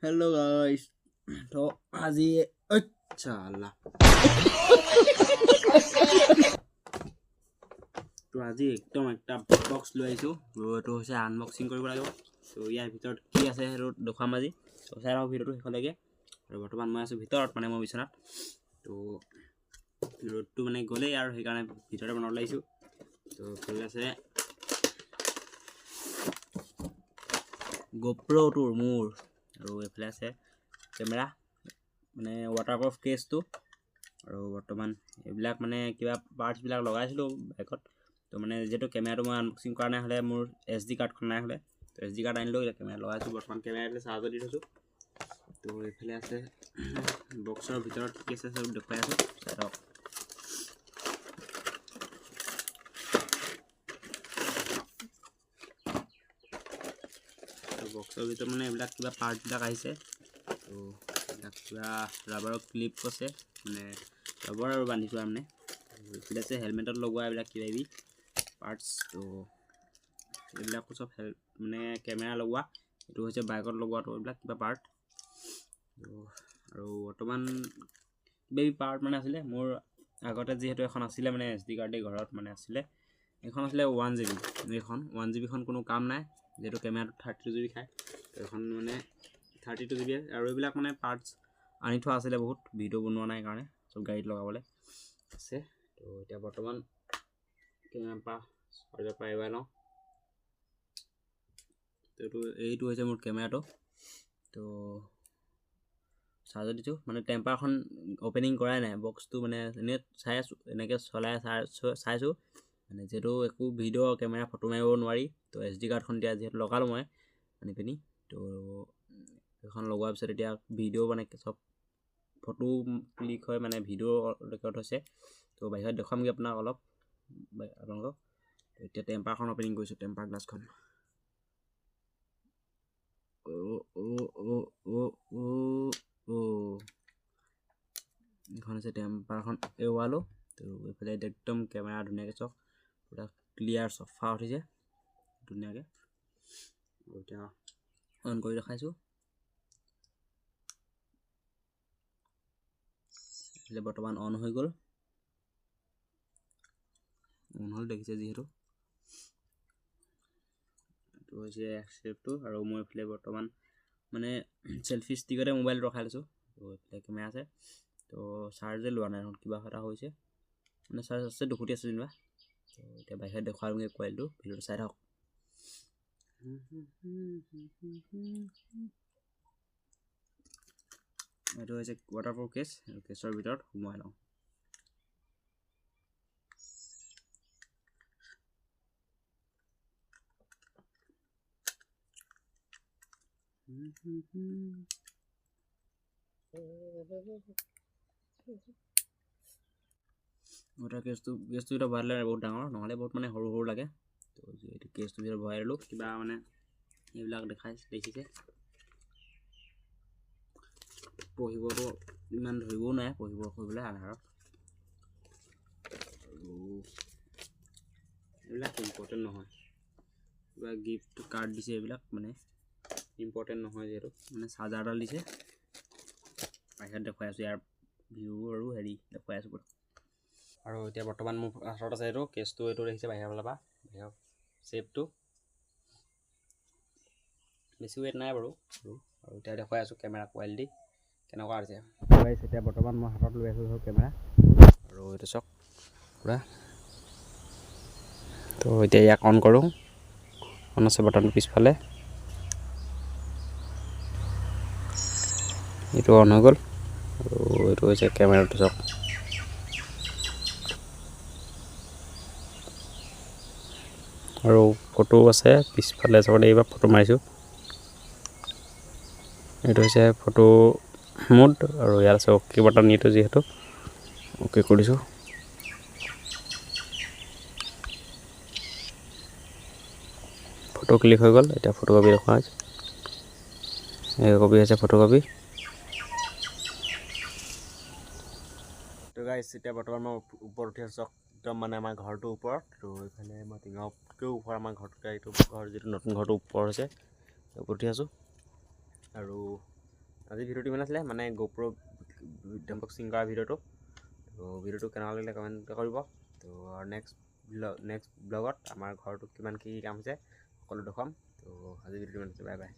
Hello guys तो आज ये अच्छा अल्लाह तो आज एकदम একটা বক্স লৈ আইছো তো হৈছে আনবক্সিং কৰিব লাগিব তো ইয়াৰ ভিতৰত কি আছে হেটো দেখাম আজি তো চাই ৰাও ভিডিওটো শেষলৈকে আৰু বৰ্তমান মই আছো ভিতৰত মানে মই বিছনাত তো ৰ'দটো মানে গ'লে আৰু সেই কাৰণে ভিতৰতে বনাব লাগিছো তো ঠিক আছে GoPro টোৰ মোৰ আৰু এফালে আছে কেমেৰা মানে ৱাটাৰপ্ৰুফ কেছটো আৰু বৰ্তমান এইবিলাক মানে কিবা পাৰ্টছ বিলাক লগাইছিলো বাইকত তো মানে যেটো কেমেৰাটো মই আনবক্সিং কৰা নাই হলে মোৰ SD কাৰ্ডখন নাই হলে তো SD কাৰ্ড আনিলো কেমেৰা লগাইছো বৰ্তমান কেমেৰাটো চাৰ্জ দি থৈছো তো এফালে আছে বক্সৰ ভিতৰত কি আছে সব দেখাই আছো চাই বক্সৰ ভিতৰত মানে এইবিলাক কিবা পাৰ্ট বিলাক আহিছে তো এইবিলাক কিবা ৰাবাৰৰ ক্লিপ আছে মানে ৰাবাৰ আৰু বান্ধিছো আমনে এইবিলাক আছে হেলমেটত লগোৱা এইবিলাক কিবাবি পাৰ্টস তো এইবিলাক সব মানে কেমেৰা লগোৱা এটো হৈছে বাইকত লগোৱাটো এইবিলাক কিবা পাৰ্ট তো আৰু বৰ্তমান বেবি পাৰ্ট মানে আছিলে মোৰ আগতে যেহেতু এখন আছিলে মানে SD কাৰ্ডে ঘৰত মানে আছিলে এখন আছিলে 1GB এখন 1GB খন কোনো কাম নাই যেটো কেমেৰাটো 32GB খায় তো এখন মানে 32GB আৰু এইবিলাক মানে পাৰ্টস আনি থোৱা আছিলে বহুত ভিডিও বনোৱা নাই কাৰণে সব গাড়ীত লগাবলে আছে তো এতিয়া বৰ্তমান কেমেৰা চাৰ্জাৰ পাইবা ন তো এইটো হৈছে মোৰ কেমেৰাটো তো চাৰ্জাৰ দিছো মানে টেম্পাৰখন ওপেনিং কৰাই নাই বক্সটো মানে এনে চাই আছো এনেকে চলাই চাইছো মানে যেটো একো ভিডিও কেমেৰা ফটো মাৰিব নোৱাৰি তো SD কাৰ্ডখন দিয়া যেহেতু লগালো মই আনি পিনি তো এখন লগোৱাৰ পিছত এতিয়া ভিডিও মানে সব ফটো ক্লিক হয় মানে ভিডিও ৰেকৰ্ড হৈছে তো বাহিৰত দেখামগে আপোনাক অলপ আপোনালোকক এতিয়া টেম্পাৰখন ওপেনিং কৰিছো টেম্পাৰ গ্লাছখন এখন আছে টেম্পাৰখন এৱালো তো এফালে একদম কেমেৰা ধুনীয়াকে চক পুৰা ক্লিয়াৰ সফা উঠিছে ধুনীয়াকে এতিয়া অন কৰি দেখাইছো এফালে বৰ্তমান অন হৈ গ'ল অন হল দেখিছে যিহেতু তো হৈছে এক্সেপ্টটো আৰু মই এফালে বৰ্তমান মানে সেলফি ষ্টিকতে মোবাইল ৰখাই লৈছো তো এফালে কেমেৰা আছে তো চাৰ্জে লোৱা নাই কিবা এটা হৈছে মানে চাৰ্জ আছে দুখুটি আছে যেনিবা তো এতিয়া বাহিৰত দেখাওঁগে কোৱালিটো ভিডিওটো চাই থাকক এইটো হৈছে ৱাটাৰপ্ৰুফ কেছ কেছৰ ভিতৰত সোমাই লওঁ ওটা কেছটো এটা ভৰালে বহুত ডাঙৰ নহলে বহুত মানে সৰু সৰু লাগে তো এইটো কেছটো ভিতৰত ভৰাই ললো কিবা মানে এইবিলাক দেখিছে পঢ়িবটো ইমান ধৰিবও নাই পঢ়িব কৰিবলৈ আধাৰত এইবিলাক ইম্পৰ্টেণ্ট নহয় কিবা গিফ্ট কাৰ্ড দিছে এইবিলাক মানে ইম্পৰ্টেণ্ট নহয় যেটো মানে চাৰ্জাৰডাল দিছে বাহিৰত দেখাই আছো ইয়াৰ ভিউ আৰু হেৰি দেখাই আছো আৰু এতিয়া বৰ্তমান মোৰ হাতত আছে এইটো কেছটো এইটো দেখিছে বাহিৰৰ ফালৰ পৰা বাহিৰৰ শেপটো বেছি ৱেট নাই বাৰু আৰু এতিয়া দেখাই আছো কেমেৰা কোৱালিটি কেনেকুৱা আছে গাইস এতিয়া বৰ্তমান মই হাতত লৈ আছো কেমেৰা আৰু এইটো চক পুৰা তো এতিয়া ইয়াক অন কৰো অন আছে বটনটো পিছফালে এইটো অন হৈ গ'ল আৰু এইটো হৈছে কেমেৰাটো চক আৰু ফটো আছে পিছফালে চাবলৈ এইবাৰ ফটো মাৰিছো এইটো হৈছে ফটো মোড আৰু ইয়াৰ আছে ওকে বাটন নিটো যেহেতু ওকে কৰিছো ফটো ক্লিক হৈ গ'ল এটা ফটোকপি দেখা আছে এই কপি আছে ফটোকপি তো গাইস এতিয়া বৰ্তমান মই ওপৰত উঠি আছো একদম মানে আমাৰ ঘৰটো ওপৰত তো এখানে মই টিঙতকৈ ওপৰ আমাৰ ঘৰটো এইটো ঘৰ যেটো নতুন ঘৰটো ওপৰ হৈছে ওপৰত উঠি আছো আৰু আজি ভিডিঅ'টো ইমান আছিলে মানে GoPro আনবক্সিং কৰা ভিডিঅ'টো। তো ভিডিঅ'টো কেনেকুৱা লাগিলে কমেণ্ট কৰিব। তো আৰু নেক্সট ব্লগত আমাৰ ঘৰটো কিমান কি কাম হৈছে সকলো দেখুৱাম। তো আজি ভিডিঅ'টো ইমান আছে, বাই বাই।